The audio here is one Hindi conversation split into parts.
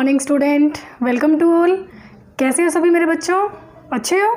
Morning student, welcome to all. कैसे हो सभी मेरे बच्चों? अच्छे हो?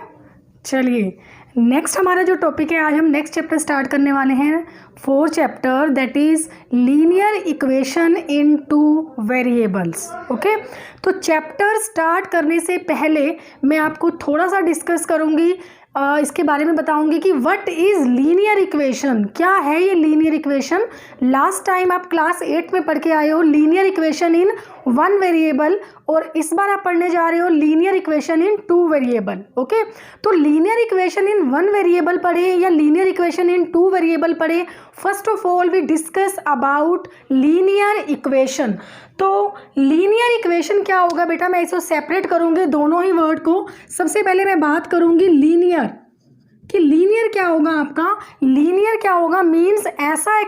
चलिए नेक्स्ट हमारा जो टॉपिक है, आज हम नेक्स्ट चैप्टर स्टार्ट करने वाले हैं, 4th chapter, that is linear equation in two variables. Okay, तो चैप्टर स्टार्ट करने से पहले मैं आपको थोड़ा सा डिस्कस करूँगी, इसके बारे में बताऊंगी कि व्हाट इज़ लीनियर इक्वेशन, क्या है ये लीनियर इक्वेशन। लास्ट टाइम आप क्लास 8 में पढ़ के आए हो linear equation in one variable, और इस बार आप पढ़ने जा रहे हो linear equation in two variable. Okay, तो linear equation in one variable पढ़े या linear equation in two variable पढ़े, first of all we discuss about linear equation. तो लीनियर इक्वेशन क्या होगा बेटा, मैं इसको सेपरेट करूंगी दोनों ही वर्ड को। सबसे पहले मैं बात करूंगी लीनियर, कि लीनियर क्या होगा आपका। लीनियर क्या होगा मीन्स ऐसा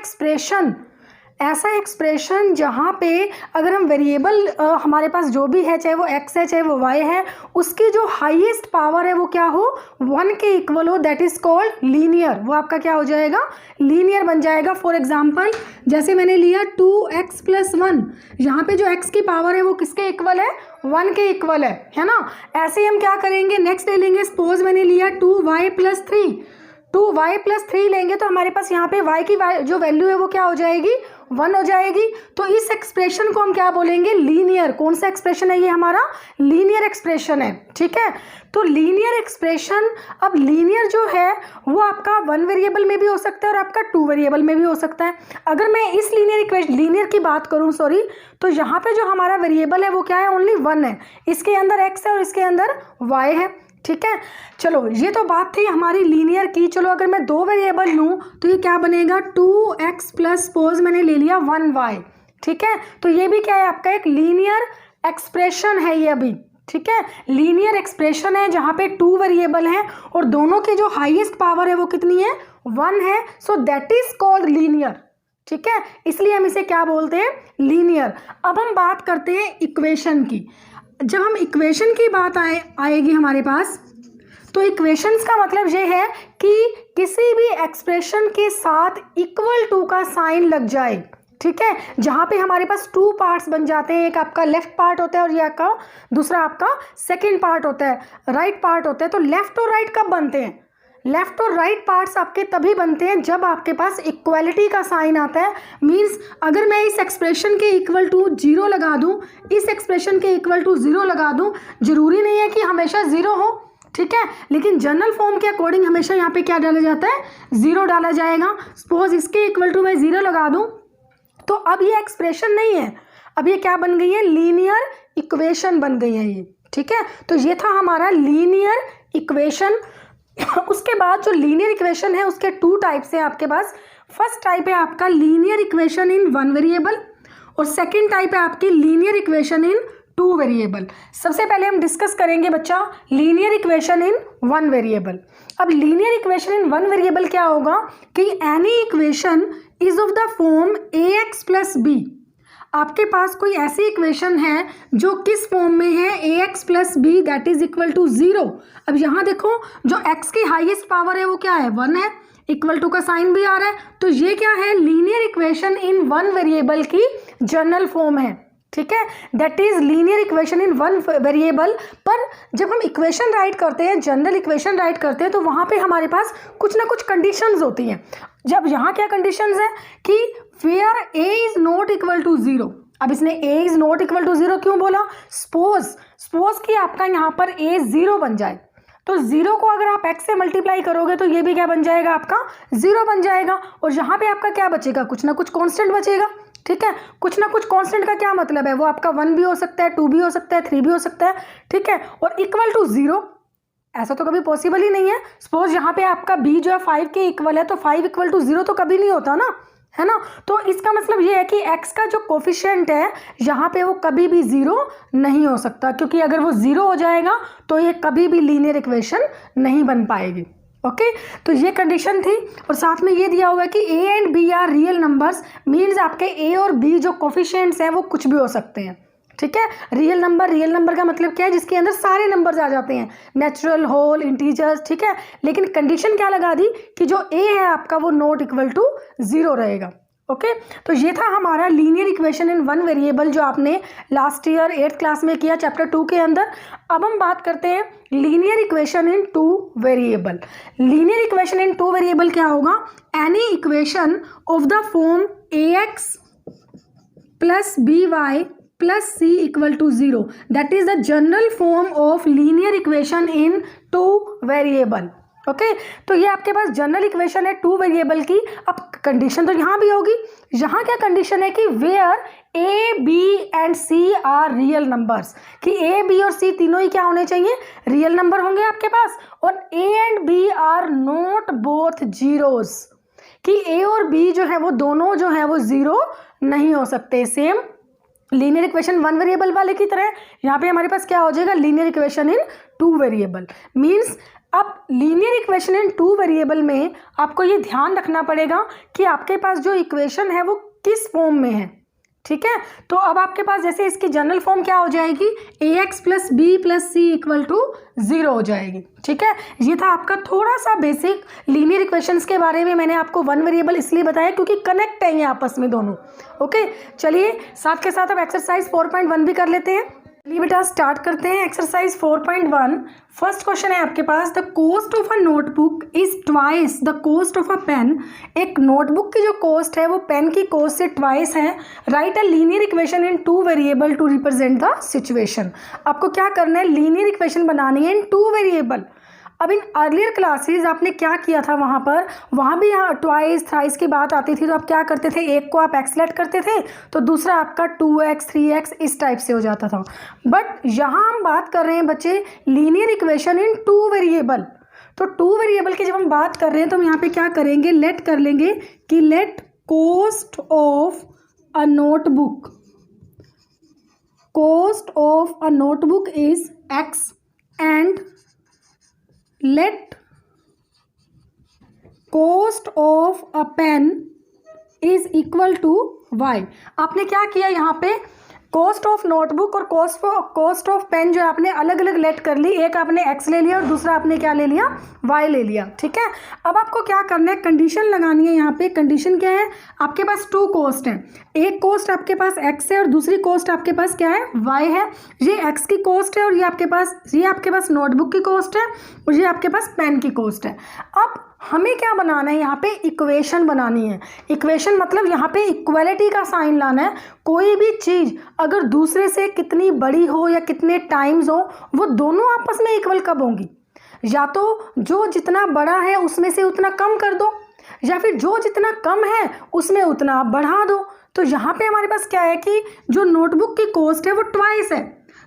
एक्सप्रेशन जहाँ पे अगर हम वेरिएबल हमारे पास जो भी है, चाहे वो x है चाहे वो y है, उसकी जो हाईएस्ट पावर है वो क्या हो, 1 के इक्वल हो, दैट इज कॉल्ड लीनियर। वो आपका क्या हो जाएगा, लीनियर बन जाएगा। फॉर एग्जांपल जैसे मैंने लिया 2x + 1, यहाँ पे जो x की पावर है वो किसके इक्वल है, 1 के इक्वल है ना। ऐसे ही हम क्या करेंगे, नेक्स्ट ले लेंगे, सपोज मैंने लिया 2y + 3, 2y + 3 लेंगे तो हमारे पास यहाँ पे y की जो वैल्यू है वो क्या हो जाएगी, 1 हो जाएगी। तो इस एक्सप्रेशन को हम क्या बोलेंगे, लीनियर। कौन सा एक्सप्रेशन है ये, हमारा लीनियर एक्सप्रेशन है। ठीक है, तो लीनियर एक्सप्रेशन, अब लीनियर जो है वो आपका 1 वेरिएबल में भी हो सकता है और आपका 2 वेरिएबल में भी हो सकता है। अगर मैं इस लीनियर की बात करूं, तो यहाँ पे जो हमारा वेरिएबल है वो क्या है, ओनली 1 है। इसके अंदर x है और इसके अंदर y है। ठीक है, चलो ये तो बात थी हमारी लीनियर की। चलो अगर मैं 2 वेरिएबल लूँ तो ये क्या बनेगा, 2x + सपोज मैंने ले लिया 1y। ठीक है, तो ये भी क्या है, आपका एक लीनियर एक्सप्रेशन है ये अभी। ठीक है, लीनियर एक्सप्रेशन है जहाँ पे 2 वेरिएबल हैं और दोनों की जो हाईएस्ट पावर है वो कितनी है, 1 है। So that is called linear. ठीक है, इसलिए हम इसे क्या बोलते हैं, लीनियर। अब हम बात करते हैं इक्वेशन की। जब हम इक्वेशन की बात आएगी हमारे पास, तो इक्वेशंस का मतलब ये है कि किसी भी एक्सप्रेशन के साथ इक्वल टू का साइन लग जाए। ठीक है, जहाँ पे हमारे पास 2 पार्ट्स बन जाते हैं, एक आपका लेफ्ट पार्ट होता है और ये आपका दूसरा आपका सेकंड पार्ट होता है, राइट पार्ट होता है। तो लेफ्ट और राइट कब बनते हैं, लेफ्ट और राइट पार्ट्स आपके तभी बनते हैं जब आपके पास इक्वालिटी का साइन आता है। मींस अगर मैं इस एक्सप्रेशन के इक्वल टू 0 लगा दूं, इस एक्सप्रेशन के इक्वल टू 0 लगा दूं, जरूरी नहीं है कि हमेशा 0 हो। ठीक है, लेकिन जनरल फॉर्म के अकॉर्डिंग हमेशा यहाँ पे क्या डाला जाता है, 0 डाला जाएगा। सपोज इसके इक्वल टू मैं 0 लगा दूं, तो अब ये एक्सप्रेशन नहीं है, अब ये क्या बन गई है, लीनियर इक्वेशन बन गई है ये। ठीक है, तो ये था हमारा लीनियर इक्वेशन। उसके बाद जो लीनियर इक्वेशन है उसके 2 टाइप्स हैं आपके पास। फर्स्ट टाइप है आपका लीनियर इक्वेशन इन 1 वेरिएबल और सेकंड टाइप है आपकी लीनियर इक्वेशन इन 2 वेरिएबल। सबसे पहले हम डिस्कस करेंगे बच्चा लीनियर इक्वेशन इन 1 वेरिएबल। अब लीनियर इक्वेशन इन 1 वेरिएबल क्या होगा कि any equation is of the form ax + b। आपके पास कोई ऐसी इक्वेशन है जो किस फॉर्म में है, ax + b that is equal to 0। अब यहाँ देखो जो x की हाईएस्ट पावर है वो क्या है, 1 है, इक्वल टू का साइन भी आ रहा है। तो ये क्या है, लीनियर इक्वेशन इन 1 वेरिएबल की जनरल फॉर्म है। ठीक है, that is linear equation in 1 variable. पर जब हम इक्वेशन राइट करते हैं, जनरल इक्वेशन राइट करते हैं, तो वहाँ पे हमारे पास कुछ ना कुछ कंडीशंस होती हैं। जब यहाँ क्या कंडीशंस है कि where a is not equal to 0। अब इसने a is not equal to 0 क्यों बोला, सपोज कि आपका यहाँ पर a 0 बन जाए, तो 0 को अगर आप x से मल्टीप्लाई करोगे तो ये भी क्या बन जाएगा, आपका 0 बन जाएगा। और यहाँ पे आपका क्या बचेगा, कुछ ना कुछ कांस्टेंट बचेगा। ठीक है, कुछ ना कुछ कांस्टेंट का क्या मतलब है, वो आपका 1 भी हो सकता है, 2 भी हो सकता है, 3 भी हो सकता है। ठीक है, और इक्वल टू 0 ऐसा तो कभी पॉसिबल ही नहीं है। सपोज यहाँ पे आपका b जो है 5 के इक्वल है, तो 5 = 0 तो कभी नहीं होता ना, है ना। तो इसका मतलब ये है कि x का जो कोफिशिएंट है यहाँ पे वो कभी भी 0 नहीं हो सकता, क्योंकि अगर वो 0 हो जाएगा तो ये कभी भी लीनियर इक्वेशन नहीं बन पाएगी। ओके, तो ये कंडीशन थी। और साथ में ये दिया हुआ है कि a and b are real numbers, means आपके a और b जो कोफिशिएंट्स हैं वो कुछ भी हो सकते हैं। ठीक है, रियल नंबर का मतलब क्या है, जिसके अंदर सारे नंबर्स आ जाते हैं, नेचुरल, होल, इंटीजर्स। ठीक है, लेकिन कंडीशन क्या लगा दी कि जो a है आपका वो नॉट इक्वल टू 0 रहेगा। ओके तो ये था हमारा linear equation in one variable जो आपने लास्ट ईयर 8th क्लास में किया चैप्टर 2 के अंदर। अब हम बात करते हैं linear equation in two variable. Linear equation in two variable क्या होगा? Any equation of the form ax plus by plus c equal to 0, that is the general form of linear equation in two variable. Okay तो ये आपके पास जनरल इक्वेशन है टू वेरिएबल की। अब कंडीशन तो यहाँ भी होगी। यहाँ क्या कंडीशन है कि where a, b and c are real numbers, कि a, b और c तीनों ही क्या होने चाहिए? रियल नंबर होंगे आपके पास। और a and b are not both zeros, कि a और b जो है वो दोनों जो है वो जीरो नहीं हो सकते। Same linear equation one variable वाले की तरह यहाँ पे हमारे पास क्या हो जाएगा? Linear equation in two variable. Means अब linear equation in two variable में आपको ये ध्यान रखना पड़ेगा कि आपके पास जो इक्वेशन है वो किस फॉर्म में है। ठीक है, तो अब आपके पास जैसे इसकी जनरल फॉर्म क्या हो जाएगी? ax plus b plus c equal to 0 हो जाएगी। ठीक है, ये था आपका थोड़ा सा बेसिक लीनियर इक्वेशंस के बारे में। मैंने आपको वन वेरिएबल इसलिए बताया क्योंकि कनेक्ट है ये आपस में दोनों। ओके चलिए साथ के साथ अब एक्सरसाइज 4.1 भी कर लेते हैं। चलिए बेटा स्टार्ट करते हैं एक्सरसाइज 4.1। फर्स्ट क्वेश्चन है आपके पास, the cost of a notebook is twice the cost of a pen. एक नोटबुक की जो कॉस्ट है वो पेन की कॉस्ट से ट्वाइस है। Write a linear equation in two variable to represent the situation. आपको क्या करना है? लीनियर इक्वेशन बनानी है इन टू वेरिएबल। अब इन अर्लियर क्लासेस आपने क्या किया था? वहाँ भी यहाँ ट्वाइस थ्राइस की बात आती थी तो आप क्या करते थे? एक को आप एक्स लेट करते थे तो दूसरा आपका 2x 3x इस टाइप से हो जाता था। बट यहाँ हम बात कर रहे हैं बच्चे linear equation in two variable. तो टू वेरिएबल की जब हम बात कर रहे हैं तो हम यहाँ पे क्या करेंगे? लेट कर लेंगे कि let cost of a notebook is x and let cost of a pen is equal to y। आपने क्या किया यहाँ पे? कॉस्ट ऑफ नोटबुक और कॉस्ट ऑफ पेन जो आपने अलग अलग लेट कर ली। एक आपने x ले लिया और दूसरा आपने क्या ले लिया? y ले लिया। ठीक है, अब आपको क्या करना है? कंडीशन लगानी है। यहाँ पे कंडीशन क्या है? आपके पास टू कॉस्ट है। एक कॉस्ट आपके पास x है और दूसरी कॉस्ट आपके पास क्या है? y है। ये x की कॉस्ट है और ये आपके पास नोटबुक की कॉस्ट है और ये आपके पास पेन की कॉस्ट है। अब हमें क्या बनाना है? यहाँ पे इक्वेशन बनानी है। इक्वेशन मतलब यहाँ पे इक्वलिटी का साइन लाना है। कोई भी चीज़ अगर दूसरे से कितनी बड़ी हो या कितने टाइम्स हो, वो दोनों आपस में इक्वल कब होंगी? या तो जो जितना बड़ा है उसमें से उतना कम कर दो, या फिर जो जितना कम है उसमें उतना आप बढ़ा दो। तो यहाँ पे हमारे पास क्या है कि जो नोटबुक की कॉस्ट है वो ट्वाइस है।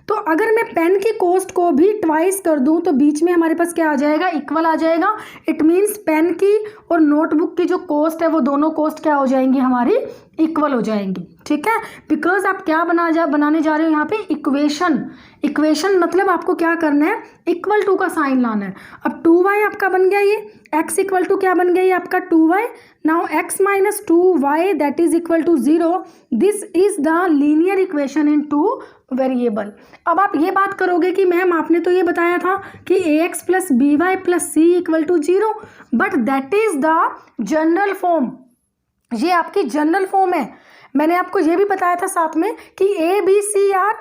तो अगर मैं पेन की कॉस्ट को भी ट्वाइस कर दूं तो बीच में हमारे पास क्या आ जाएगा? इक्वल आ जाएगा। इट मीन्स पेन की और नोटबुक की जो कॉस्ट है वो दोनों कॉस्ट क्या हो जाएंगी? हमारी इक्वल हो जाएंगी। ठीक है, बिकॉज आप क्या बनाने जा रहे हो यहाँ पे? इक्वेशन मतलब आपको क्या करना है? इक्वल टू का साइन लाना है। अब 2y आपका बन गया, ये x इक्वल टू क्या बन गया? ये आपका 2y। Now x minus 2y that is equal to 0। This is the linear equation in two variable. अब आप ये बात करोगे कि मैम आपने तो ये बताया था कि ax plus by plus c equal to 0, but that is the general form. ये आपकी जनरल फॉर्म है। मैंने आपको ये भी बताया था साथ में कि a b c are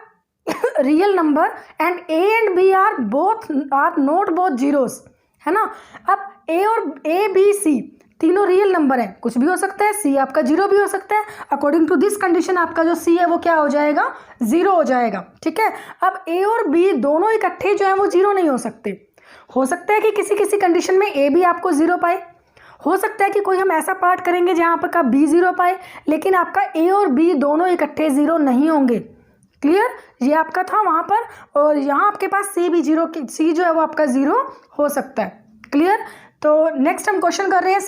real number and a and b are not both zeros, है ना। अब a b c तीनों रियल नंबर है, कुछ भी हो सकता है, c आपका 0 भी हो सकता है। अकॉर्डिंग टू दिस कंडीशन आपका जो c है वो क्या हो जाएगा? 0 हो जाएगा। ठीक है, अब a और b दोनों इकट्ठे जो है वो 0 नहीं हो सकते। हो सकता है कि किसी कंडीशन में a भी आपको 0 पाए, हो सकता है कि कोई हम ऐसा पार्ट करेंगे जहाँ पर का b 0 पाए, लेकिन आपका a और b दोनों इकट्ठे 0 नहीं होंगे। क्लियर, ये आपका था वहाँ पर, और यहाँ आपके पास c भी 0, c जो है वो आपका 0 हो सकता है। क्लियर, तो नेक्स्ट हम क्वेश्चन कर रहे हैं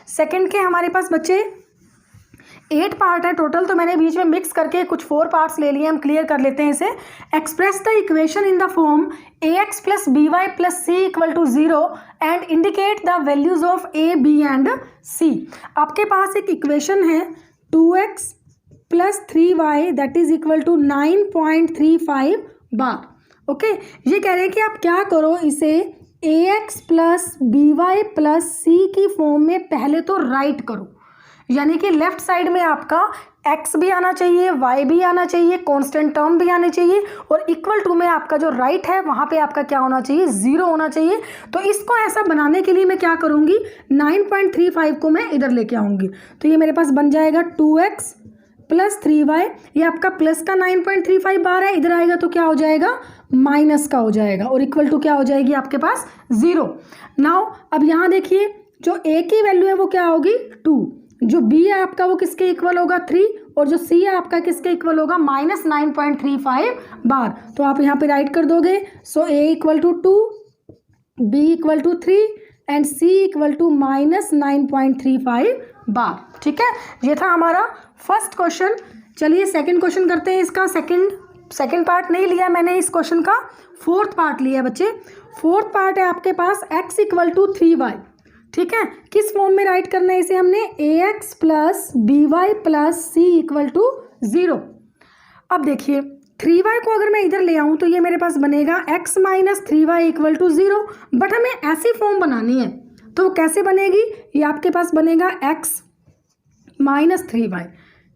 सेकंड के हमारे पास बच्चे 8 पार्ट है टोटल, तो मैंने बीच में मिक्स करके कुछ 4 पार्ट्स ले लिए। हम क्लियर कर लेते हैं इसे। Express the equation in the form ax plus by plus c equal to 0 and indicate the values of a b and c। आपके पास एक इक्वेशन है 2x plus 3y that is equal to 9.35 bar. Okay, ये कह रहे हैं कि आप क्या करो, इसे ax plus by plus c की फॉर्म में पहले तो राइट करो। यानी कि लेफ्ट साइड में आपका x भी आना चाहिए, y भी आना चाहिए, कांस्टेंट टर्म भी आने चाहिए, और इक्वल टू में आपका जो राइट है वहाँ पे आपका क्या होना चाहिए, 0 होना चाहिए। तो इसको ऐसा बनाने के लिए मैं क्या करूँगी, 9.35 को मैं इधर लेके आऊँगी। तो ये मेरे पास बन जाएगा 2x प्लस 3y, ये आपका प्लस का 9.35 बार है, इधर आएगा तो क्या हो जाएगा, माइनस का हो जाएगा, और इक्वल टू क्या हो जाएगी आपके पास, 0। नाउ अब यहाँ देखिए जो a की वैल्यू है वो क्या होगी, 2, जो b है आपका वो किसके इक्वल होगा, 3, और जो c है आपका किसके इक्वल होगा, माइनस 9.35 बार। तो आप यहाँ पे राइट कर दोगे। So a equal to 2, b equal to 3 and c equal to minus 9.35 bar. ठीक है, ये था हमारा फर्स्ट क्वेश्चन। चलिए सेकंड क्वेश्चन करते हैं। इसका सेकंड पार्ट नहीं लिया मैंने, इस क्वेश्चन का फोर्थ पार्ट लिया बच्चे। फोर्थ पार्ट है आपके पास x इक्वल टू 3y। ठीक है, किस फॉर्म में राइट करना है इसे हमने, ax plus by plus c equal to 0। अब देखिए 3y को अगर मैं इधर ले आऊँ तो ये मेरे पास बनेगा x minus 3y equal to 0, but हमें ऐसी फॉर्म बनानी है तो वो कैसे बनेगी, ये आपके पास बनेगा x माइनस 3y,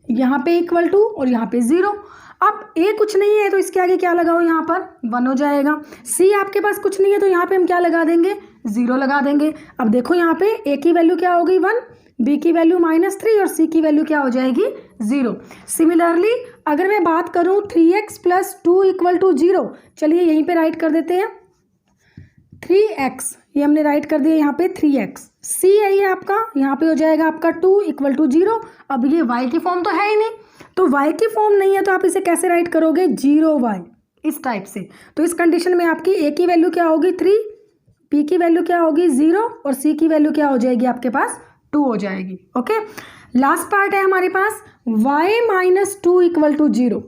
यहाँ पे इक्वल टू और यहाँ पे 0। अब a कुछ नहीं है तो इसके आगे क्या लगाओ, यहाँ पर 1 हो जाएगा। c आपके पास कुछ नहीं है तो यहाँ पे हम क्या लगा देंगे, 0 लगा देंगे। अब देखो यहाँ पे a की वैल्यू क्या होगी 1, b की वैल्यू -3 और c की वैल्यू क्या हो जाएगी 0। सिमिलरली अगर मैं बात करूँ 3x प्लस 2 इक्वल टू 0, चलिए यहीं पे राइट कर देते हैं 3x, ये हमने राइट कर दिया यहाँ पे 3x। c है ये आपका, यहाँ पे हो जाएगा आपका 2 इक्वल टू 0। अब ये y की फॉर्म तो है ही नहीं, तो y की फॉर्म नहीं है तो आप इसे कैसे राइट करोगे, 0y, इस टाइप से। तो इस कंडीशन में आपकी a की वैल्यू क्या होगी 3, b की वैल्यू क्या होगी 0 और c की वैल्यू क्या हो जाएगी आपके पास 2 हो जाएगी। ओके, लास्ट पार्ट है हमारे पास y माइनस 2 इक्वल टू 0।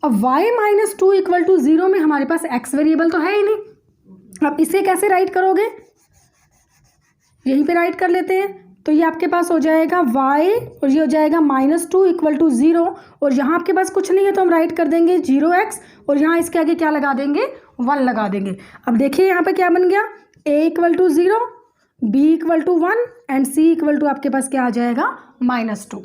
अब y माइनस 2 इक्वल टू 0 में हमारे पास x वेरिएबल तो है ही नहीं, अब इसे कैसे राइट करोगे, यहीं पे राइट कर लेते हैं। तो ये आपके पास हो जाएगा y और ये हो जाएगा -2 इक्वल टू 0, और यहाँ आपके पास कुछ नहीं है तो हम राइट कर देंगे 0x और यहाँ इसके आगे क्या लगा देंगे, 1 लगा देंगे। अब देखिए यहाँ पे क्या बन गया, a equal to 0, b equal to 1 and c equal to आपके पास क्या आ जाएगा -2।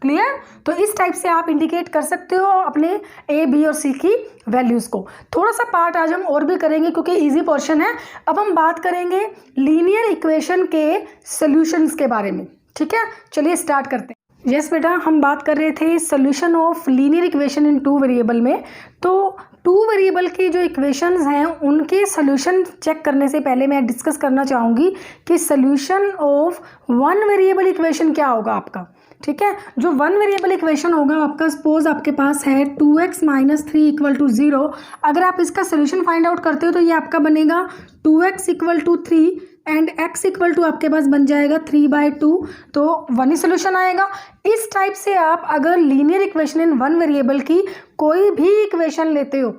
क्लियर, तो इस टाइप से आप इंडिकेट कर सकते हो अपने a b और c की वैल्यूज़ को। थोड़ा सा पार्ट आज हम और भी करेंगे क्योंकि इजी पोर्शन है। अब हम बात करेंगे लीनियर इक्वेशन के सॉल्यूशंस के बारे में। ठीक है, चलिए स्टार्ट करते हैं। यस बेटा, हम बात कर रहे थे solution of linear equation in 2 variable में। तो 2 वेरिएबल की जो इक्वेशंस हैं उनके सॉल्यूशन चेक करने से पहले मैं डिस्कस करना चाहूँगी कि सॉल्यूशन ऑफ 1 वेरिएबल इक्वेशन क्या होगा आपका। ठीक है, जो 1 वेरिएबल इक्वेशन होगा आपका, सपोज आपके पास है 2x माइनस 3 इक्वल टू 0। अगर आप इसका सोल्यूशन फाइंड आउट करते हो तो ये आपका बनेगा 2x equal to 3 and x equal to आपके पास बन जाएगा 3/2, तो 1 ही सोल्यूशन आएगा। इस टाइप से आप अगर लीनियर इक्वेशन इन 1 वेरिएबल की कोई भी इक्वेशन लेते हो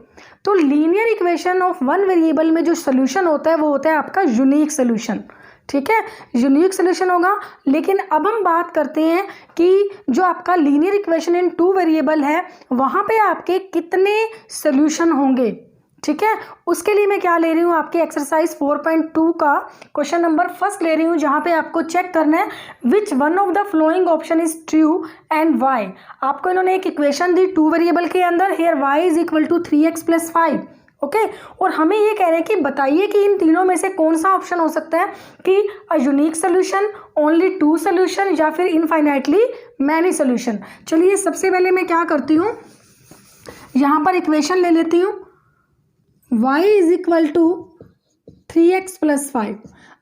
तो लीनियर इक्वेशन ऑफ 1 वेरिएबल में जो सोल्यूशन होता है वो होता है आपका यूनिक सोल्यूशन। ठीक है, यूनिक सोल्यूशन होगा। लेकिन अब हम बात करते हैं कि जो आपका लीनियर इक्वेशन इन 2 वेरिएबल है वहाँ पे आपके कितने सोल्यूशन होंगे। ठीक है, उसके लिए मैं क्या ले रही हूँ, आपके एक्सरसाइज 4.2 का क्वेश्चन नंबर फर्स्ट ले रही हूँ, जहाँ पे आपको चेक करना है which one of the following option is true and why. आपको इन्होंने एक इक्वेशन दी 2 वेरिएबल के अंदर, here y is equal to 3x plus 5। Okay, और हमें ये कह रहे हैं कि बताइए कि इन तीनों में से कौन सा ऑप्शन हो सकता है कि a unique solution, only 2 solution या फिर इनफाइनाइटली मैनी सोल्यूशन। चलिए सबसे पहले मैं क्या करती हूँ, यहाँ पर इक्वेशन ले लेती हूँ y is equal to 3x plus 5।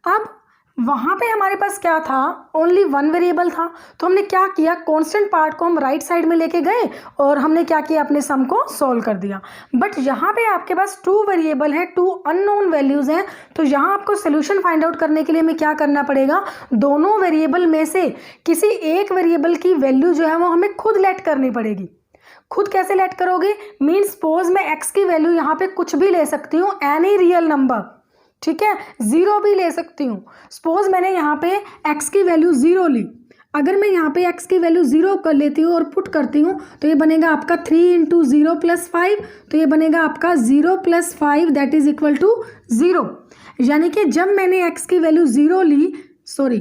अब वहाँ पे हमारे पास क्या था, ओनली 1 वेरिएबल था, तो हमने क्या किया, कांस्टेंट पार्ट को हम राइट साइड में लेके गए और हमने क्या किया, अपने सम को सॉल्व कर दिया। बट यहाँ पे आपके पास 2 वेरिएबल है, 2 अननोन वैल्यूज़ हैं, तो यहाँ आपको सोल्यूशन फाइंड आउट करने के लिए हमें क्या करना पड़ेगा, दोनों वेरिएबल में से किसी एक वेरिएबल की वैल्यू जो है वो हमें खुद लेट करनी पड़ेगी। खुद कैसे लेट करोगे, मीन्स सपोज मैं x की वैल्यू यहाँ पे कुछ भी ले सकती हूँ, एनी रियल नंबर। ठीक है, 0 भी ले सकती हूँ। सपोज मैंने यहाँ पे x की वैल्यू 0 ली, अगर मैं यहाँ पे x की वैल्यू 0 कर लेती हूँ और पुट करती हूँ तो ये बनेगा आपका 3 × 0 + 5, तो ये बनेगा आपका 0 + 5 दैट इज इक्वल टू 0। यानी कि जब मैंने x की वैल्यू 0 ली, सॉरी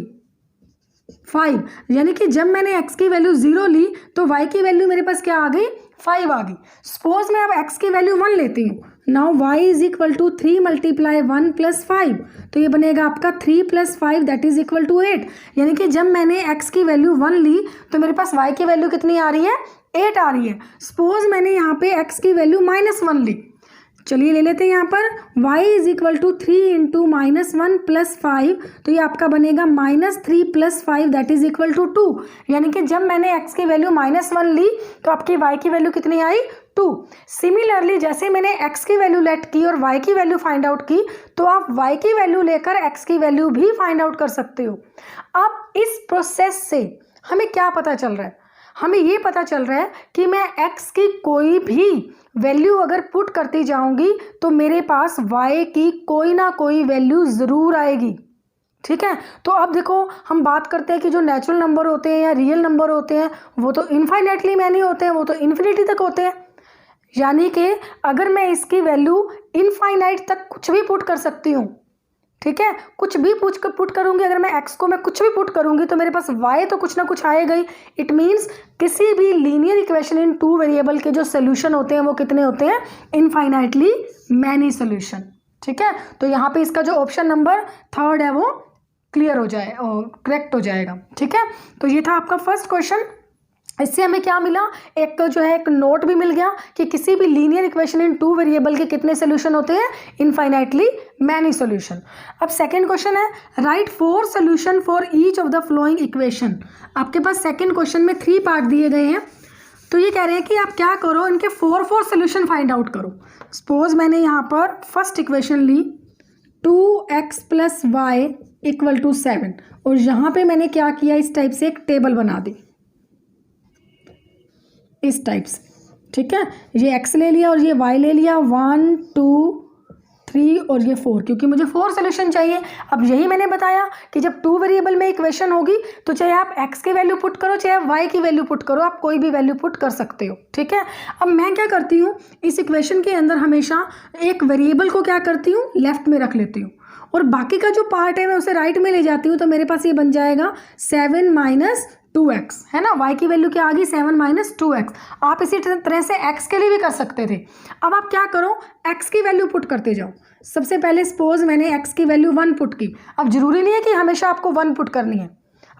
5, यानी कि जब मैंने x की वैल्यू 0 ली तो y की वैल्यू मेरे पास क्या आ गई, 5 आ गई। सपोज मैं अब x की वैल्यू 1 लेती हूँ। Now y is equal to 3 multiply 1 plus 5, तो ये बनेगा आपका 3 plus 5 that is equal to 8। यानी कि जब मैंने x की वैल्यू 1 ली तो मेरे पास y की वैल्यू कितनी आ रही है, 8 आ रही है। सपोज मैंने यहाँ पे x की वैल्यू -1 ली, चलिए ले लेते हैं यहाँ पर y is equal to 3 into -1 plus 5, तो ये आपका बनेगा -3 plus 5 that is equal to 2। यानी कि जब मैंने x की वैल्यू -1 ली तो आपकी y की वैल्यू कितनी आई, 2। सिमिलरली जैसे मैंने x की वैल्यू लेट की और y की वैल्यू फाइंड आउट की, तो आप y की वैल्यू लेकर x की वैल्यू भी फाइंड आउट कर सकते हो। अब इस प्रोसेस से हमें क्या पता चल रहा है, हमें ये पता चल रहा है कि मैं x की कोई भी वैल्यू अगर पुट करती जाऊंगी तो मेरे पास y की कोई ना कोई वैल्यू ज़रूर आएगी। ठीक है, तो अब देखो हम बात करते हैं कि जो नेचुरल नंबर होते हैं या रियल नंबर होते हैं वो तो इनफाइनाइटली मैनी होते हैं, वो तो इन्फिनिटी तक होते हैं। यानी कि अगर मैं इसकी वैल्यू इनफाइनाइट तक कुछ भी पुट कर सकती हूँ, ठीक है, कुछ भी पुट करूंगी, अगर मैं x को मैं कुछ भी पुट करूंगी तो मेरे पास y तो कुछ ना कुछ आएगा ही। इट मीन्स किसी भी लीनियर इक्वेशन इन 2 वेरिएबल के जो सोल्यूशन होते हैं वो कितने होते हैं, इनफाइनाइटली मैनी सोल्यूशन। ठीक है, तो यहाँ पे इसका जो ऑप्शन नंबर 3 है वो क्लियर हो जाए और करेक्ट हो जाएगा। ठीक है, तो ये था आपका फर्स्ट क्वेश्चन। इससे हमें क्या मिला, एक तो जो है एक नोट भी मिल गया कि किसी भी लीनियर इक्वेशन इन 2 वेरिएबल के कितने सोल्यूशन होते हैं, इनफाइनाइटली मैनी सोल्यूशन। अब सेकंड क्वेश्चन है, right 4 solution for each of the flowing equation. आपके पास सेकंड क्वेश्चन में 3 पार्ट दिए गए हैं, तो ये कह रहे हैं कि आप क्या करो, इनके 4 सोल्यूशन फाइंड आउट करो। सपोज मैंने यहाँ पर फर्स्ट इक्वेशन ली 2x plus y equal to 7, और यहाँ पे मैंने क्या किया, इस टाइप से एक टेबल बना दी, इस टाइप से। ठीक है, ये x ले लिया और ये y ले लिया, 1 2 3 और ये 4, क्योंकि मुझे 4 सोल्यूशन चाहिए। अब यही मैंने बताया कि जब 2 वेरिएबल में इक्वेशन होगी तो चाहे आप x की वैल्यू पुट करो चाहे आप y की वैल्यू पुट करो, आप कोई भी वैल्यू पुट कर सकते हो। ठीक है, अब मैं क्या करती हूँ, इस इक्वेशन के अंदर हमेशा एक वेरिएबल को क्या करती हूँ, लेफ्ट में रख लेती हूँ, और बाकी का जो पार्ट है मैं उसे राइट में ले जाती हूँ। तो मेरे पास ये बन जाएगा 7 माइनस 2x, है ना, y की वैल्यू क्या आ गई, 7 माइनस 2x। आप इसी तरह से x के लिए भी कर सकते थे। अब आप क्या करो, x की वैल्यू पुट करते जाओ। सबसे पहले सपोज मैंने x की वैल्यू 1 पुट की। अब जरूरी नहीं है कि हमेशा आपको 1 पुट करनी है,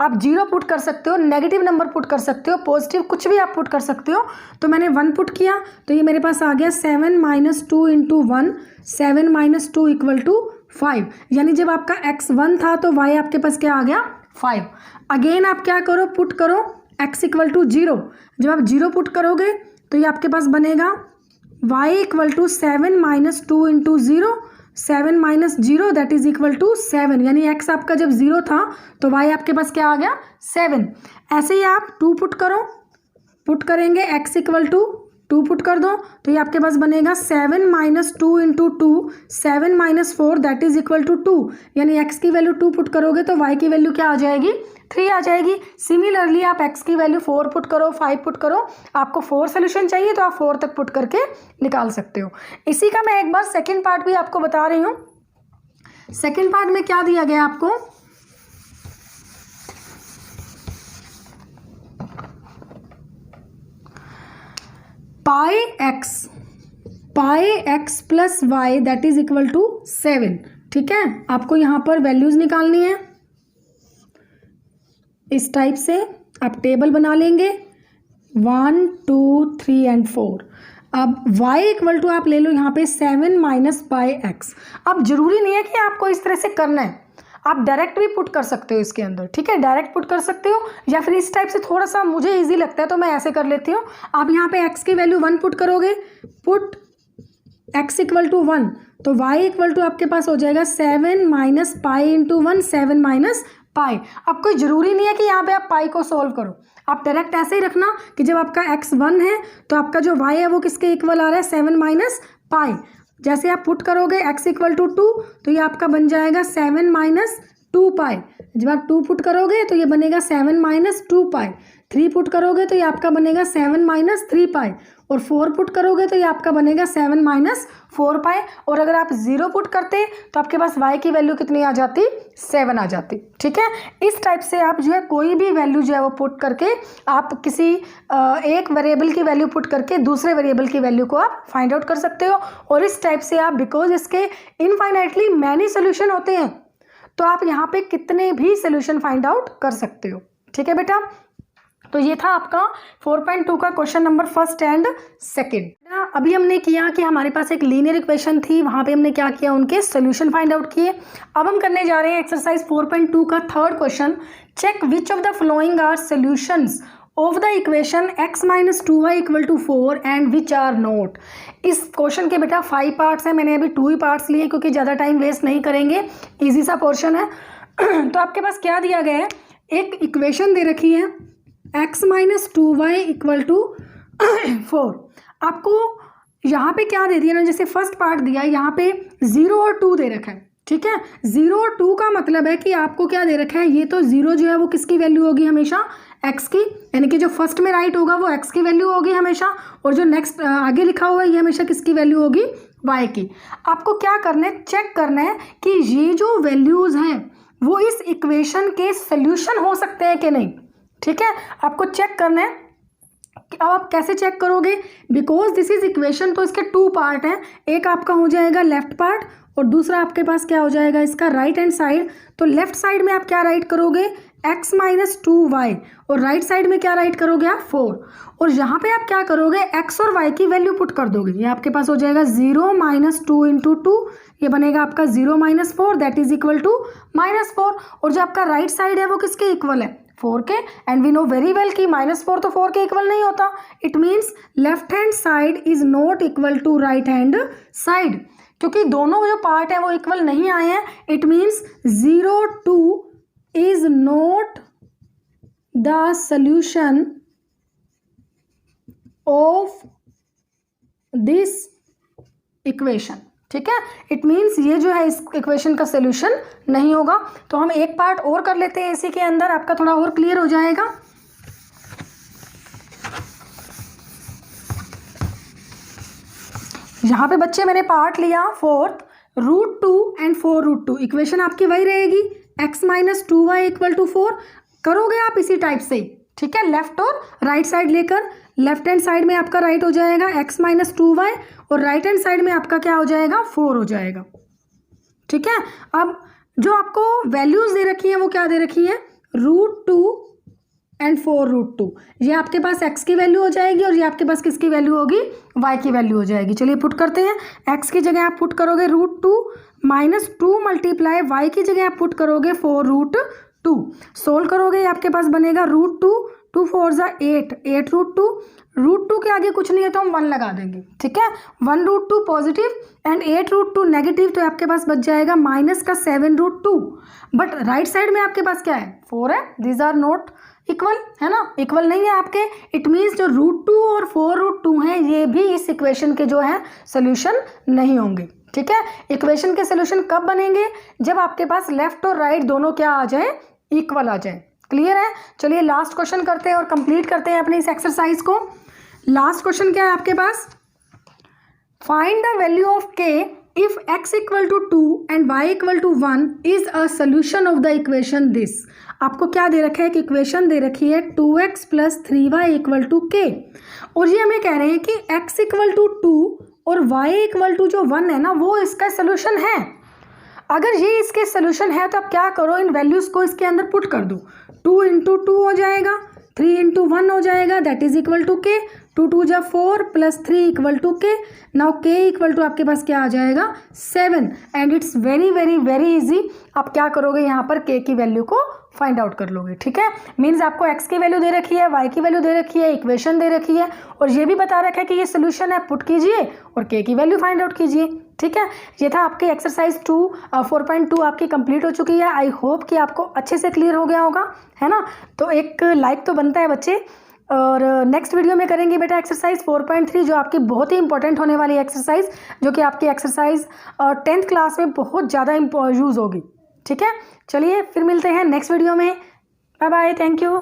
आप 0 पुट कर सकते हो, नेगेटिव नंबर पुट कर सकते हो, पॉजिटिव कुछ भी आप पुट कर सकते हो। तो मैंने 1 पुट किया तो ये मेरे पास आ गया 7 minus 2 into 1, 7 minus 2 equal to 5। यानी जब आपका x 1 था तो y आपके पास क्या आ गया, 5। अगेन आप क्या करो, पुट करो x इक्वल टू 0। जब आप 0 पुट करोगे तो ये आपके पास बनेगा y equal to 7 minus 2 into 0, 7 minus 0 that is equal to 7। यानी x आपका जब 0 था तो y आपके पास क्या आ गया, 7। ऐसे ही आप 2 पुट करो, पुट करेंगे x इक्वल टू 2 पुट कर दो तो ये आपके पास बनेगा 7 minus 2 into 2, 7 minus 4 that is equal to 2। यानी x की वैल्यू 2 पुट करोगे तो y की वैल्यू क्या आ जाएगी, 3 आ जाएगी। सिमिलरली आप x की वैल्यू 4 पुट करो, 5 पुट करो, आपको 4 सोल्यूशन चाहिए तो आप 4 तक पुट करके निकाल सकते हो। इसी का मैं एक बार सेकेंड पार्ट भी आपको बता रही हूँ। सेकेंड पार्ट में क्या दिया गया आपको, pi x plus y that is equal to 7। ठीक है, आपको यहाँ पर वैल्यूज निकालनी है। इस टाइप से आप टेबल बना लेंगे 1 2 3 एंड 4। अब y इक्वल टू आप ले लो यहाँ पे 7 माइनस पाई एक्स। अब जरूरी नहीं है कि आपको इस तरह से करना है, आप डायरेक्ट भी पुट कर सकते हो इसके अंदर। ठीक है, डायरेक्ट पुट कर सकते हो या फिर इस टाइप से थोड़ा सा मुझे इजी लगता है तो मैं ऐसे कर लेती हूँ। आप यहाँ पे x की वैल्यू 1 पुट करोगे, पुट x इक्वल टू 1, तो y इक्वल टू आपके पास हो जाएगा 7 minus pi into 1, 7 minus pi. अब कोई ज़रूरी नहीं है कि यहाँ पे आप पाई को सोल्व करो, आप डायरेक्ट ऐसे ही रखना कि जब आपका x 1 है तो आपका जो y है वो किसके इक्वल आ रहा है, 7 माइनस पाई। जैसे आप पुट करोगे x इक्वल टू 2 तो ये आपका बन जाएगा 7 माइनस 2 पाई। जब आप 2 पुट करोगे तो ये बनेगा 7 माइनस 2 पाई। 3 पुट करोगे तो ये आपका बनेगा 7 माइनस 3 पाई, और 4 पुट करोगे तो ये आपका बनेगा 7 माइनस 4 पाई, और अगर आप 0 पुट करते तो आपके पास y की वैल्यू कितनी आ जाती, 7 आ जाती। ठीक है, इस टाइप से आप जो है कोई भी वैल्यू जो है वो पुट करके आप किसी एक वेरिएबल की वैल्यू पुट करके दूसरे वेरिएबल की वैल्यू को आप फाइंड आउट कर सकते हो। और इस टाइप से आप, बिकॉज इसके इनफाइनाइटली मैनी सोल्यूशन होते हैं, तो आप यहाँ पे कितने भी सोल्यूशन फाइंड आउट कर सकते हो। ठीक है बेटा, तो ये था आपका 4.2 का question number first and second. अभी हमने किया कि हमारे पास एक लीनियर इक्वेशन थी, वहाँ पे हमने क्या किया, उनके सोल्यूशन फाइंड आउट किए। अब हम करने जा रहे हैं एक्सरसाइज 4.2 का third question. Check which of the following are solutions of the equation x minus 2y equal to 4 and which are not. इस क्वेश्चन के बेटा 5 पार्ट्स हैं, मैंने अभी 2 ही पार्ट्स लिए क्योंकि ज़्यादा टाइम वेस्ट नहीं करेंगे, ईजी सा पोर्शन है। तो आपके पास क्या दिया गया है, एक इक्वेशन दे रखी है x minus 2y equal to 4। आपको यहाँ पे क्या दे दिया ना, जैसे फर्स्ट पार्ट दिया, यहाँ पे 0 और 2 दे रखा है। ठीक है, 0 और 2 का मतलब है कि आपको क्या दे रखा है, ये तो 0 जो है वो किसकी वैल्यू होगी, हमेशा x की, यानी कि जो फर्स्ट में राइट होगा वो x की वैल्यू होगी हमेशा, और जो नेक्स्ट आगे लिखा हुआ है ये हमेशा किसकी वैल्यू होगी, y की। आपको क्या करना है, चेक करना है कि ये जो वैल्यूज़ हैं वो इस इक्वेशन के सोल्यूशन हो सकते हैं कि नहीं। ठीक है, आपको चेक करना है। अब आप कैसे चेक करोगे, बिकॉज दिस इज इक्वेशन, तो इसके 2 पार्ट हैं, एक आपका हो जाएगा लेफ्ट पार्ट और दूसरा आपके पास क्या हो जाएगा इसका राइट हैंड साइड। तो लेफ्ट साइड में आप क्या राइट करोगे, x माइनस 2y, और राइट साइड में क्या राइट करोगे आप 4, और यहाँ पे आप क्या करोगे, x और y की वैल्यू पुट कर दोगे। ये आपके पास हो जाएगा 0 माइनस 2 इंटू 2, ये बनेगा आपका 0 minus 4 that is equal to -4, और जो आपका राइट साइड है वो किसके इक्वल है, 4 के। And we know very well कि -4 तो 4 के इक्वल नहीं होता, it means left hand side is not equal to right hand side, क्योंकि दोनों जो पार्ट हैं वो इक्वल नहीं आए हैं। It means 0 2 is not the solution of this equation. ठीक है, इट मीन्स ये जो है इस इक्वेशन का सोल्यूशन नहीं होगा। तो हम एक पार्ट और कर लेते हैं इसी के अंदर, आपका थोड़ा और क्लियर हो जाएगा। यहाँ पे बच्चे मैंने पार्ट लिया फोर्थ, √2 एंड 4√2, इक्वेशन आपकी वही रहेगी, x minus 2y equal to 4। करोगे आप इसी टाइप से, ठीक है, लेफ्ट और राइट साइड लेकर। लेफ्ट हैंड साइड में आपका राइट हो जाएगा x माइनस 2y, और राइट हैंड साइड में आपका क्या हो जाएगा, 4 हो जाएगा। ठीक है, अब जो आपको वैल्यूज दे रखी है वो क्या दे रखी है, √2 एंड 4√2, ये आपके पास x की वैल्यू हो जाएगी, और ये आपके पास किसकी वैल्यू होगी, y की वैल्यू हो जाएगी। चलिए पुट करते हैं, x की जगह आप पुट करोगे √2 माइनस 2 मल्टीप्लाई y की जगह आप पुट करोगे 4√2। सोल्व करोगे आपके पास बनेगा √2, 2 4 ज़ा 8, 8√2, √2 के आगे कुछ नहीं है तो हम 1 लगा देंगे। ठीक है, 1√2 पॉजिटिव एंड 8√2 नेगेटिव, तो आपके पास बच जाएगा माइनस का 7√2। बट राइट साइड में आपके पास क्या है, 4 है, दीज आर नॉट इक्वल, है ना, इक्वल नहीं है आपके। इट मीन्स जो √2 और 4√2 हैं ये भी इस इक्वेशन के जो है सोल्यूशन नहीं होंगे। ठीक है, इक्वेशन के सोल्यूशन कब बनेंगे, जब आपके पास लेफ्ट और राइट दोनों क्या आ जाए, इक्वल आ जाए। क्लियर है, चलिए लास्ट क्वेश्चन करते हैं और कंप्लीट करते हैं अपने इस एक्सरसाइज को। लास्ट क्वेश्चन क्या है आपके पास, find the value of k if x equal to 2 and y equal to 1 is a solution of the equation this. आपको क्या दे रखा है कि इक्वेशन दे रखी है 2x plus 3y equal to k, और ये हमें कह रहे हैं कि x इक्वल टू 2 और y इक्वल टू जो 1 है ना वो इसका सोल्यूशन है। अगर ये इसके सोल्यूशन है तो आप क्या करो, इन वैल्यूज़ को इसके अंदर पुट कर दो, 2 इंटू 2 हो जाएगा, 3 इंटू 1 हो जाएगा, that is equal to k, 2 2 जा 4 plus 3 equal to k। Now k equal to आपके पास क्या आ जाएगा, 7, and it's very very very easy. आप क्या करोगे, यहाँ पर k की वैल्यू को फाइंड आउट कर लोगे। ठीक है, मीन्स आपको x की वैल्यू दे रखी है, y की वैल्यू दे रखी है, इक्वेशन दे रखी है, और ये भी बता रखा है कि ये सोल्यूशन है, पुट कीजिए और k की वैल्यू फाइंड आउट कीजिए। ठीक है, ये था आपकी एक्सरसाइज 4.2 आपकी कंप्लीट हो चुकी है। आई होप कि आपको अच्छे से क्लियर हो गया होगा, है ना। तो एक लाइक तो बनता है बच्चे, और नेक्स्ट वीडियो में करेंगे बेटा एक्सरसाइज 4.3 जो आपकी बहुत ही इंपॉर्टेंट होने वाली एक्सरसाइज, जो कि आपकी एक्सरसाइज 10th क्लास में बहुत ज़्यादा यूज़ होगी। ठीक है, चलिए फिर मिलते हैं नेक्स्ट वीडियो में। Bye bye, thank you.